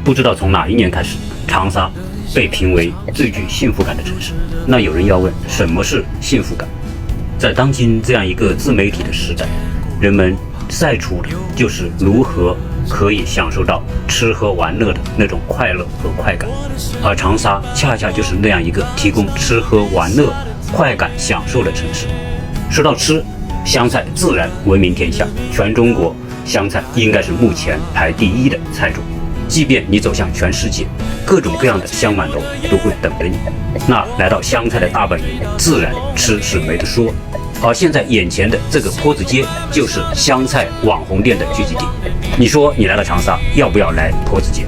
不知道从哪一年开始，长沙被评为最具幸福感的城市。那有人要问，什么是幸福感？在当今这样一个自媒体的时代，人们晒出的就是如何可以享受到吃喝玩乐的那种快乐和快感，而长沙恰恰就是那样一个提供吃喝玩乐、快感享受的城市。说到吃，湘菜自然闻名天下，全中国湘菜应该是目前排第一的菜种。即便你走向全世界，各种各样的湘馒头都会等着你。那来到湘菜的大本营，自然吃是没得说。而现在眼前的这个坡子街，就是湘菜网红店的聚集地。你说你来了长沙，要不要来坡子街？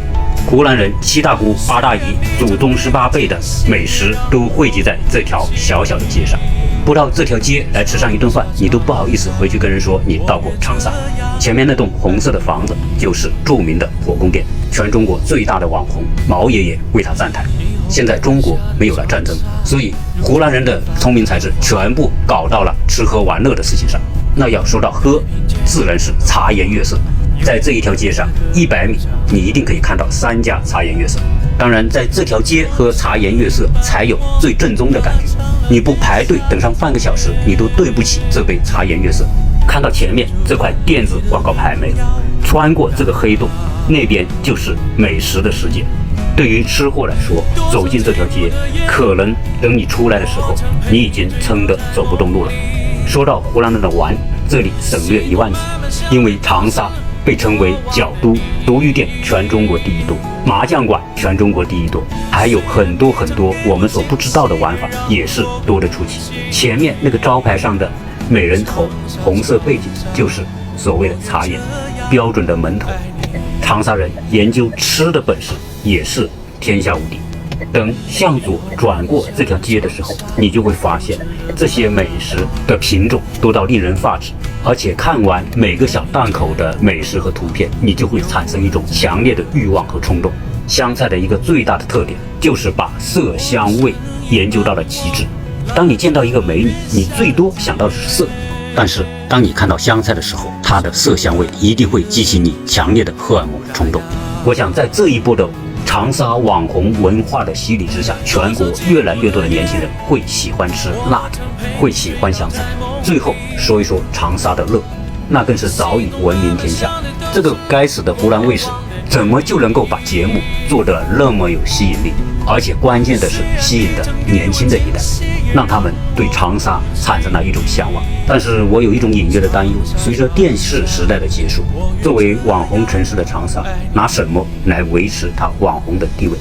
湖南人七大姑八大姨、祖宗18辈的美食都汇集在这条小小的街上。不到这条街来吃上一顿饭，你都不好意思回去跟人说你到过长沙。前面那栋红色的房子就是著名的火宫殿，全中国最大的网红毛爷爷为它站台。现在中国没有了战争，所以湖南人的聪明才智全部搞到了吃喝玩乐的事情上。那要说到喝，自然是茶颜悦色。在这一条街上100米，你一定可以看到3家茶颜悦色。当然，在这条街喝茶颜悦色才有最正宗的感觉。你不排队等上半个小时，你都对不起这杯茶颜悦色。看到前面这块电子广告牌没了？穿过这个黑洞，那边就是美食的世界。对于吃货来说，走进这条街，可能等你出来的时候，你已经撑得走不动路了。说到湖南人的玩，这里省略1万字，因为长沙被称为角都，足浴店全中国第一多，麻将馆全中国第一多，还有很多我们所不知道的玩法，也是多得出奇。前面那个招牌上的美人头，红色背景就是所谓的茶颜，标准的门头。长沙人研究吃的本事也是天下无敌。等向左转过这条街的时候，你就会发现这些美食的品种多到令人发指，而且看完每个小档口的美食和图片，你就会产生一种强烈的欲望和冲动。湘菜的一个最大的特点就是把色香味研究到了极致。当你见到一个美女，你最多想到的是色，但是当你看到湘菜的时候，它的色香味一定会激起你强烈的荷尔蒙的冲动。我想在这一波的长沙网红文化的洗礼之下，全国越来越多的年轻人会喜欢吃辣的，会喜欢湘菜。最后说一说长沙的乐，那更是早已闻名天下。这个该死的湖南卫视怎么就能够把节目做得那么有吸引力？而且关键的是吸引的年轻的一代，让他们对长沙产生了一种向往。但是我有一种隐约的担忧，随着电视时代的结束，作为网红城市的长沙，拿什么来维持它网红的地位？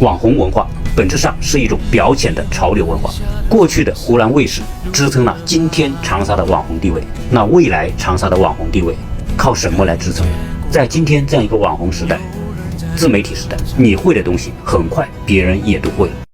网红文化本质上是一种表浅的潮流文化。过去的湖南卫视支撑了今天长沙的网红地位，那未来长沙的网红地位靠什么来支撑？在今天这样一个网红时代、自媒体时代，你会的东西很快别人也都会了。